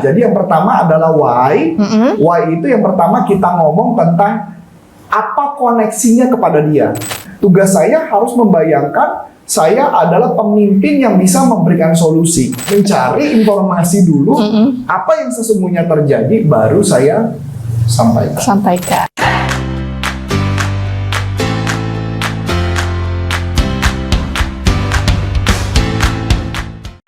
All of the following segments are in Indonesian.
Nah, jadi yang pertama adalah why. Why itu yang pertama kita ngomong tentang apa koneksinya kepada dia. Tugas saya harus membayangkan saya adalah pemimpin yang bisa memberikan solusi. Mencari informasi dulu, apa yang sesungguhnya terjadi, baru saya sampaikan.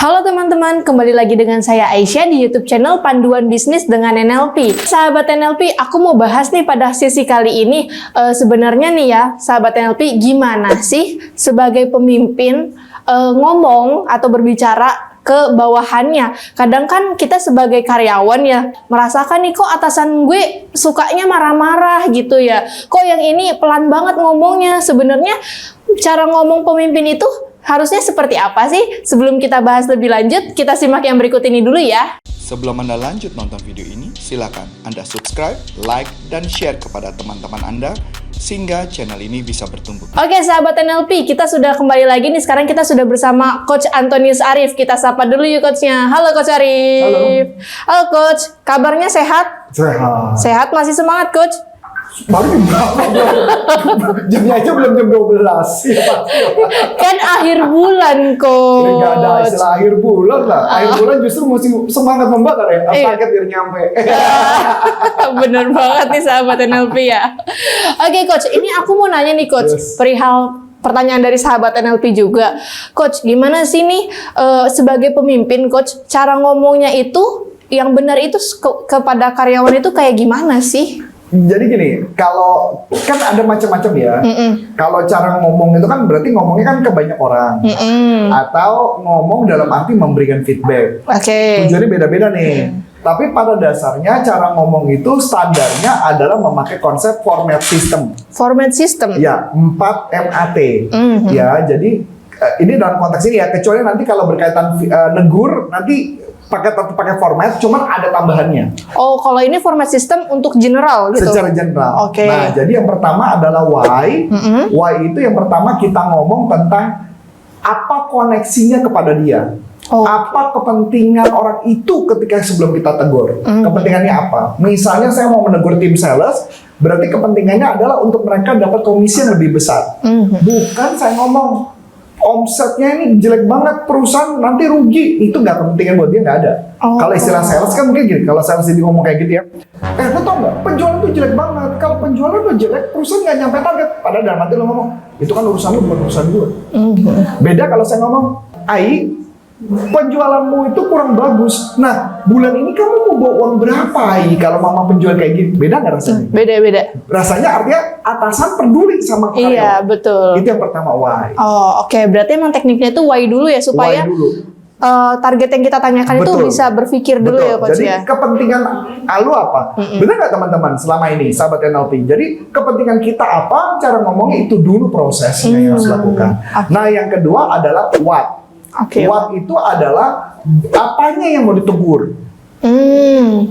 Halo teman-teman, kembali lagi dengan saya Aisyah di YouTube channel Panduan Bisnis dengan NLP. Sahabat NLP, aku mau bahas nih pada sesi kali ini, sebenarnya nih ya, sahabat NLP, gimana sih sebagai pemimpin ngomong atau berbicara ke bawahannya. Kadang kan kita sebagai karyawan ya merasakan nih, kok atasan gue sukanya marah-marah gitu ya. Kok yang ini pelan banget ngomongnya. Sebenarnya cara ngomong pemimpin itu harusnya seperti apa sih? Sebelum kita bahas lebih lanjut, kita simak yang berikut ini dulu ya. Sebelum Anda lanjut nonton video ini, silakan Anda subscribe, like, dan share kepada teman-teman Anda sehingga channel ini bisa bertumbuh. Oke sahabat NLP, kita sudah kembali lagi nih. Sekarang kita sudah bersama Coach Antonius Arif. Kita sapa dulu yuk coachnya. Halo Coach Arif. Halo Coach, kabarnya sehat? Sehat. Sehat, masih semangat Coach? Baru jam berapa? Jamnya aja belum jam 12. Kan akhir bulan Coach. Ini nggak ada istilah akhir bulan lah. Akhir bulan justru mesti semangat membakar ya. Target biar nyampe. Bener banget nih sahabat NLP ya. Oke Coach, ini aku mau nanya nih Coach, perihal pertanyaan dari sahabat NLP juga. Coach, gimana sih nih sebagai pemimpin Coach, cara ngomongnya itu yang benar itu kepada karyawan itu kayak gimana sih? Jadi gini, kalau kan ada macam-macam ya. Kalau cara ngomong itu kan berarti ngomongnya kan ke banyak orang. Atau ngomong dalam arti memberikan feedback. Tujuannya beda-beda nih. Tapi pada dasarnya cara ngomong itu standarnya adalah memakai konsep format system. Format system? Ya, 4MAT. Ya, jadi ini dalam konteks ini ya, kecuali nanti kalau berkaitan negur, nanti pakai format, cuman ada tambahannya. Oh, kalau ini format system untuk general gitu? Secara general. Oke. Nah, jadi yang pertama adalah why. Why itu yang pertama kita ngomong tentang apa koneksinya kepada dia. Apa kepentingan orang itu ketika sebelum kita tegur. Kepentingannya apa? Misalnya saya mau menegur tim sales, berarti kepentingannya adalah untuk mereka dapat komisi yang lebih besar. Bukan saya ngomong omsetnya ini jelek banget, perusahaan nanti rugi, itu nggak kepentingan buat dia, nggak ada. Kalau istilah sales kan mungkin gini, kalau sales ini ngomong kayak gitu ya, lo tau nggak, penjualan tuh jelek banget, kalau penjualan tuh jelek, perusahaan nggak nyampe target. Padahal dalam hati lo ngomong, itu kan urusan lo bukan urusan gue. Beda kalau saya ngomong, Ai, penjualanmu itu kurang bagus. Nah, bulan ini kamu mau bawa uang berapa, Ai, kalau mama penjual kayak gitu? Beda nggak rasanya? Beda-beda. Rasanya artinya atasan peduli sama karyawan. Iya, betul. Itu yang pertama, why. Oke. Berarti emang tekniknya itu why dulu ya, supaya target yang kita tanyakan itu bisa berpikir dulu ya Coach. Jadi kepentingan lu apa? Benar nggak teman-teman selama ini sahabat NLP? Jadi kepentingan kita apa? Cara ngomongnya itu dulu prosesnya yang harus dilakukan. Nah, yang kedua adalah what. What itu adalah apanya yang mau ditegur.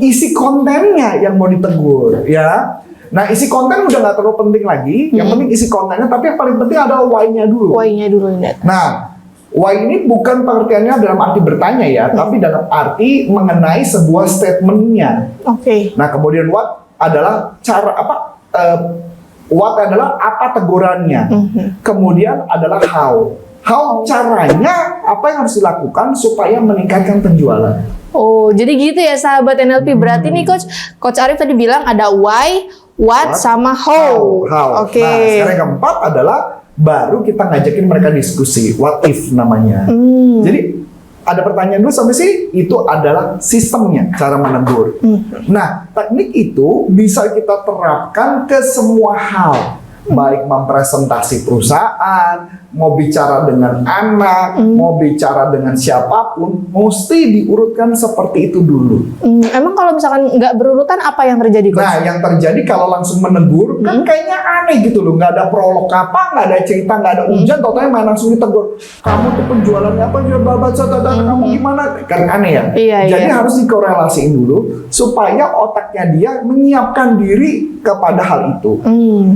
Isi kontennya yang mau ditegur, ya. Nah, isi konten udah nggak terlalu penting lagi. Yang penting isi kontennya, tapi yang paling penting adalah why-nya dulu. Why-nya dulu. Nah, why ini bukan pengertiannya dalam arti bertanya ya, tapi dalam arti mengenai sebuah statement-nya. Nah, kemudian what adalah cara apa? What adalah apa tegurannya. Kemudian adalah how. How caranya, apa yang harus dilakukan supaya meningkatkan penjualan. Oh, jadi gitu ya sahabat NLP. Berarti nih Coach Arif tadi bilang ada why, what, sama how. Oke. Nah, sekarang yang keempat adalah baru kita ngajakin mereka diskusi. What if namanya. Jadi ada pertanyaan dulu sampai sini, itu adalah sistemnya, cara menegur. Nah, teknik itu bisa kita terapkan ke semua hal. Baik mempresentasi perusahaan, mau bicara dengan anak, mau bicara dengan siapapun, mesti diurutkan seperti itu dulu. Emang kalau misalkan nggak berurutan, apa yang terjadi Coach? Nah, yang terjadi kalau langsung menegur, kan kayaknya aneh gitu loh. Nggak ada prolog apa, nggak ada cerita, nggak ada ujian, totalnya main langsung ditegur. Kamu tuh penjualannya apa, jual babat, kamu gimana? Kan aneh ya? Jadi harus dikorelasiin dulu, supaya otaknya dia menyiapkan diri kepada hal itu.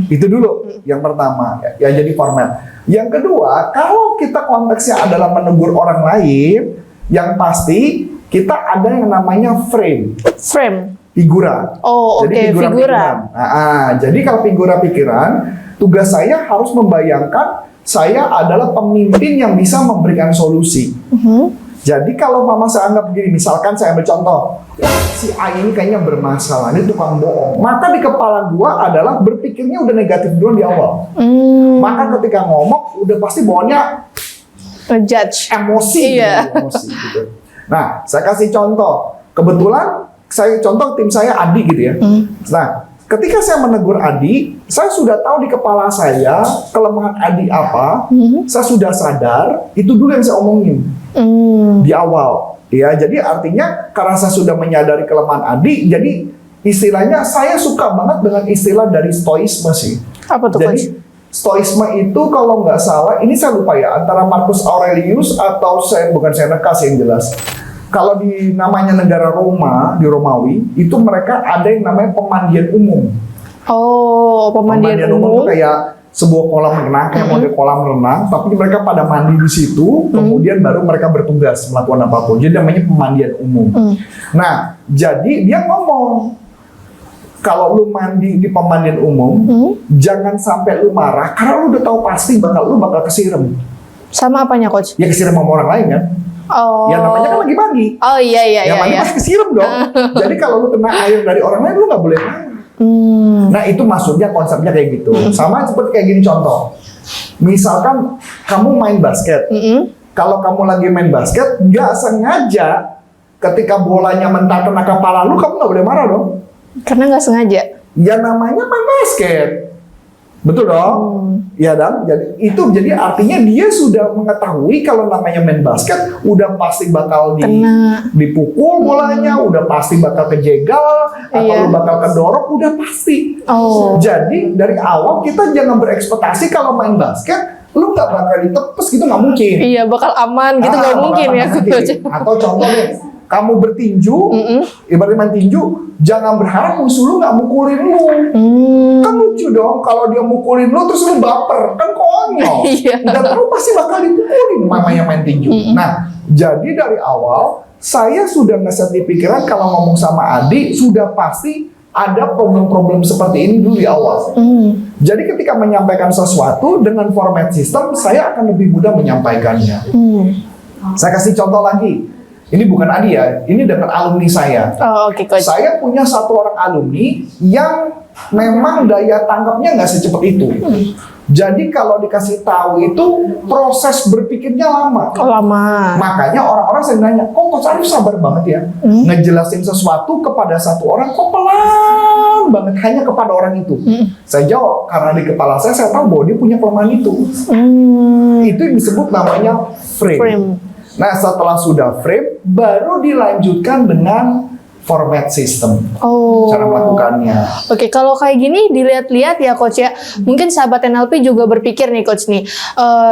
Itu dulu yang pertama, ya jadi format. Yang kedua, kalau kita konteksnya adalah menegur orang lain, yang pasti kita ada yang namanya frame. Frame. Figura. Oh, oke, figura. Pikiran. Jadi kalau figura pikiran, tugas saya harus membayangkan saya adalah pemimpin yang bisa memberikan solusi. Jadi kalau mama saya anggap begini, misalkan saya ambil contoh, wah si A ini kayaknya bermasalah, ini tukang bohong. Maka di kepala gua adalah berpikirnya udah negatif dulu di awal. Maka ketika ngomong, udah pasti bawaannya Judge. emosi, emosi gitu. Nah, saya kasih contoh. Kebetulan saya contoh tim saya Adi gitu ya. Nah, ketika saya menegur Adi, saya sudah tahu di kepala saya kelemahan Adi apa. Saya sudah sadar, itu dulu yang saya omongin di awal. Ya, jadi artinya karena saya sudah menyadari kelemahan Adi, jadi istilahnya saya suka banget dengan istilah dari stoisme sih. Apa tuh, jadi, Coach? Stoisme itu kalau nggak salah, ini saya lupa ya, antara Marcus Aurelius atau bukan Seneca sih yang jelas. Kalau di namanya negara Roma, di Romawi, itu mereka ada yang namanya pemandian umum. Oh, pemandian umum itu umum. kayak sebuah kolam renang, kayak model kolam renang, tapi mereka pada mandi di situ, kemudian baru mereka bertugas melakukan apapun. Jadi namanya pemandian umum. Nah, jadi dia ngomong, kalau lu mandi di pemandian umum, jangan sampai lu marah, karena lu udah tahu pasti lu bakal kesiram. Sama apanya, Coach? Ya kesiram sama orang lain kan? Oh. Ya namanya kan lagi mandi. Oh iya. Yang mandi pasti kesiram dong. Jadi kalau lu kena air dari orang lain, lu nggak boleh marah. Nah itu maksudnya konsepnya kayak gitu. Sama seperti kayak gini contoh. Misalkan kamu main basket. Kalau kamu lagi main basket, nggak sengaja ketika bolanya mental kena kepala lu, kamu nggak boleh marah dong. Karena nggak sengaja. Ya namanya main basket. Betul dong? Ya dong. Jadi artinya dia sudah mengetahui kalau namanya main basket udah pasti bakal dipukul bolanya, udah pasti bakal kejegal atau lu bakal kedorok, udah pasti. Jadi dari awal kita jangan berekspektasi kalau main basket lu nggak bakal ditepes gitu, nggak mungkin. Iya, bakal aman gitu nggak mungkin ya, Coach. Atau contoh nih, kamu bertinju, ibaratnya main tinju, jangan berharap musuh lu nggak mukulin lu. Kan lucu dong kalau dia mukulin lu terus lu baper, kan konyol. Dan lu pasti bakal dipukulin mamanya main tinju. Nah, jadi dari awal saya sudah ngeset di pikiran kalau ngomong sama Adi sudah pasti ada problem-problem seperti ini dulu di awal. Jadi ketika menyampaikan sesuatu dengan format sistem, saya akan lebih mudah menyampaikannya. Saya kasih contoh lagi. Ini bukan Adi ya, ini dengan alumni saya. Oke, Coach. Saya punya satu orang alumni yang memang daya tangkapnya nggak secepat itu. Jadi kalau dikasih tahu itu proses berpikirnya lama. Lama. Makanya orang-orang sering nanya, kok Coach Arif sabar banget ya? Ngejelasin sesuatu kepada satu orang, kok pelan banget hanya kepada orang itu. Saya jawab, karena di kepala saya tahu bahwa dia punya kelemahan itu. Itu yang disebut namanya frame. Nah, setelah sudah frame, baru dilanjutkan dengan format system. Cara melakukannya. Oke, kalau kayak gini dilihat-lihat ya, Coach ya. Mungkin sahabat NLP juga berpikir nih, Coach nih.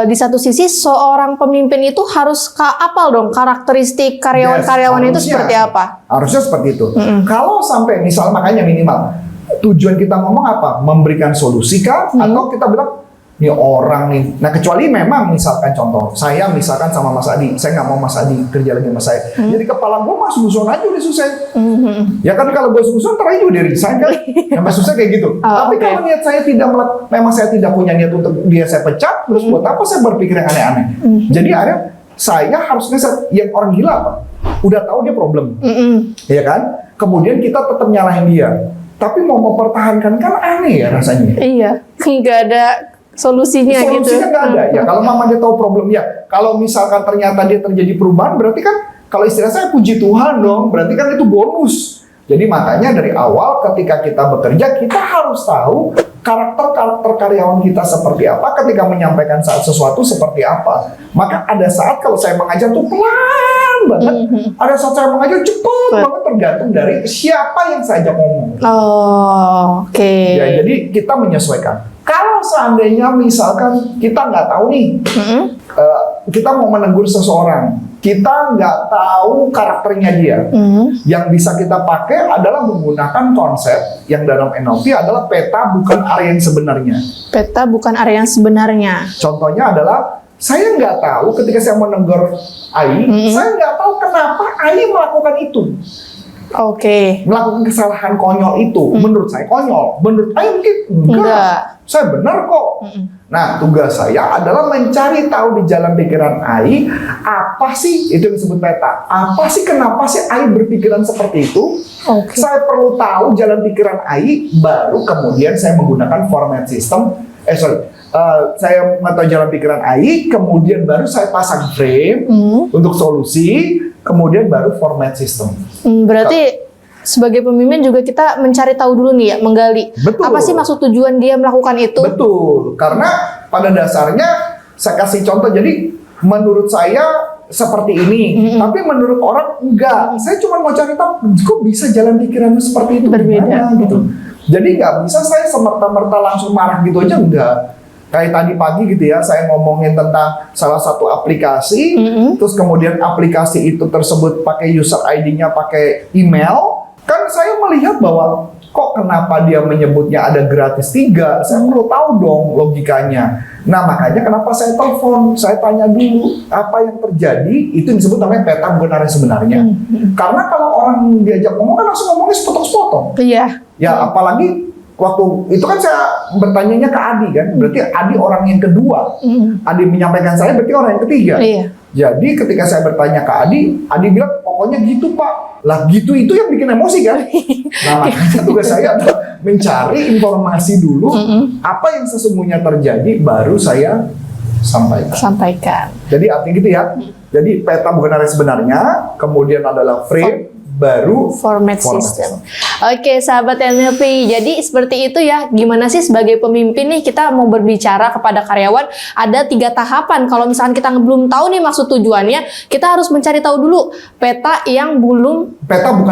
Di satu sisi seorang pemimpin itu harus apal dong karakteristik karyawan-karyawan itu seperti apa? Harusnya seperti itu. Kalau sampai misal, makanya minimal tujuan kita ngomong apa? Memberikan solusi kah? Atau kita bilang ini orang nih. Nah, kecuali memang misalkan contoh, saya misalkan sama Mas Adi, saya nggak mau Mas Adi kerja lagi sama saya. Jadi kepala gue Mas Susun aja udah susah. Ya kan kalau gue Susun terakhir juga dari resign kan. Mas susah kayak gitu. Tapi kalau niat saya memang saya tidak punya niat untuk dia saya pecat, terus buat apa saya berpikir yang aneh-aneh? Jadi akhirnya saya harus ngeset yang orang gila apa? Udah tahu dia problem. Ya kan? Kemudian kita tetap nyalahin dia. Tapi mau mempertahankan kan aneh ya rasanya. Iya, nggak ada solusinya gitu. Solusinya nggak ada ya. Kalau mama dia tahu problemnya, kalau misalkan ternyata dia terjadi perubahan, berarti kan kalau istilah saya puji Tuhan dong, berarti kan itu bonus. Jadi makanya dari awal ketika kita bekerja, kita harus tahu karakter karyawan kita seperti apa, ketika menyampaikan sesuatu seperti apa. Maka ada saat kalau saya mengajar tuh pelan banget, ada saat saya mengajar cepet banget, tergantung dari siapa yang saya ajak ngomong. Ya, jadi kita menyesuaikan. Kalau seandainya misalkan kita nggak tahu nih, kita mau menegur seseorang, kita nggak tahu karakternya dia, yang bisa kita pakai adalah menggunakan konsep yang dalam NLP adalah peta bukan area yang sebenarnya. Peta bukan area yang sebenarnya. Contohnya adalah saya nggak tahu ketika saya menegur Ai, saya nggak tahu kenapa Ai melakukan itu. Melakukan kesalahan konyol itu, menurut saya konyol, menurut Ai mungkin enggak. Saya benar kok. Nah, tugas saya adalah mencari tahu di jalan pikiran Ai, apa sih itu yang disebut peta? Apa sih, kenapa sih Ai berpikiran seperti itu? Saya perlu tahu jalan pikiran Ai, baru kemudian saya menggunakan format system. Saya mengetahui jalan pikiran Ai, kemudian baru saya pasang frame untuk solusi, kemudian baru format system. Berarti sebagai pemimpin juga kita mencari tahu dulu nih ya, menggali. Betul. Apa sih maksud tujuan dia melakukan itu? Betul, karena pada dasarnya saya kasih contoh, jadi menurut saya seperti ini, tapi menurut orang enggak. Saya cuma mau cari tahu, kok bisa jalan pikirannya seperti itu, berbeda gitu. Jadi nggak bisa saya semerta-merta langsung marah gitu aja, enggak. Kayak tadi pagi gitu ya, saya ngomongin tentang salah satu aplikasi, terus kemudian aplikasi itu tersebut pakai user ID-nya pakai email, kan saya melihat bahwa kok kenapa dia menyebutnya ada gratis 3, saya perlu tahu dong logikanya. Nah makanya kenapa saya telepon, saya tanya dulu apa yang terjadi, itu disebut namanya peta bukan area sebenarnya. Karena kalau orang diajak ngomong kan langsung ngomongnya sepotong-sepotong. Ya apalagi waktu itu kan saya bertanyanya ke Adi kan, berarti Adi orang yang kedua. Adi menyampaikan saya berarti orang yang ketiga. Jadi ketika saya bertanya ke Adi bilang pokoknya gitu Pak. Lah gitu itu yang bikin emosi kan. Nah makanya tugas saya adalah mencari informasi dulu apa yang sesungguhnya terjadi, baru saya sampaikan. Jadi artinya gitu ya. Jadi peta bukan area sebenarnya, kemudian adalah frame, baru format system. Oke, sahabat NLP. Jadi seperti itu ya. Gimana sih sebagai pemimpin nih kita mau berbicara kepada karyawan, ada 3 tahapan. Kalau misalkan kita belum tahu nih maksud tujuannya, kita harus mencari tahu dulu peta yang bukan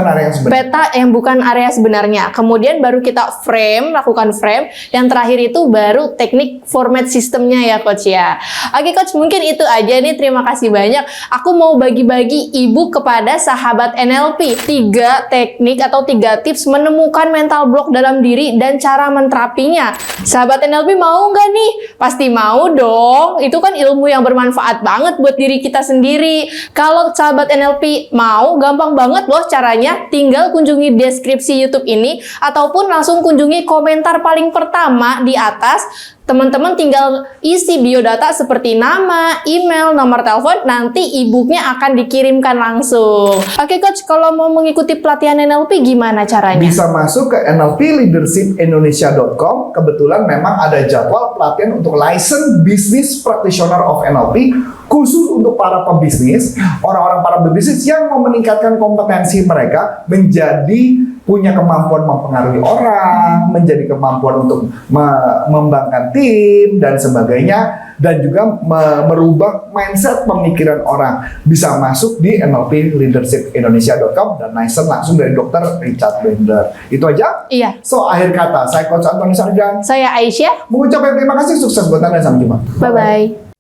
area yang sebenarnya. Peta yang bukan area sebenarnya. Kemudian baru kita lakukan frame. Yang terakhir itu baru teknik format sistemnya ya Coach ya. Oke Coach, mungkin itu aja nih. Terima kasih banyak. Aku mau bagi-bagi ebook kepada sahabat NLP. 3 teknik atau 3 tips menemukan mental block dalam diri dan cara menterapinya. Sahabat NLP mau nggak nih? Pasti mau dong. Itu kan ilmu yang bermanfaat banget buat diri kita sendiri. Kalau sahabat NLP mau, gampang banget loh caranya. Tinggal kunjungi deskripsi YouTube ini ataupun langsung kunjungi komentar paling pertama di atas. Teman-teman tinggal isi biodata seperti nama, email, nomor telepon, nanti e-booknya akan dikirimkan langsung. Oke Coach, kalau mau mengikuti pelatihan NLP gimana caranya? Bisa masuk ke nlpleadershipindonesia.com. Kebetulan memang ada jadwal pelatihan untuk Licensed Business Practitioner of NLP, khusus untuk para pebisnis, orang-orang para pebisnis yang mau meningkatkan kompetensi mereka menjadi punya kemampuan mempengaruhi orang, menjadi kemampuan untuk mengembangkan tim dan sebagainya, dan juga merubah mindset pemikiran orang. Bisa masuk di nlpleadershipindonesia.com dan license langsung dari Dr. Richard Bender. Itu aja? Iya. So, akhir kata, saya Coach Antoni Sarjan. Saya Aisyah. Mengucapkan terima kasih, sukses buat Anda, sampai jumpa. Bye-bye.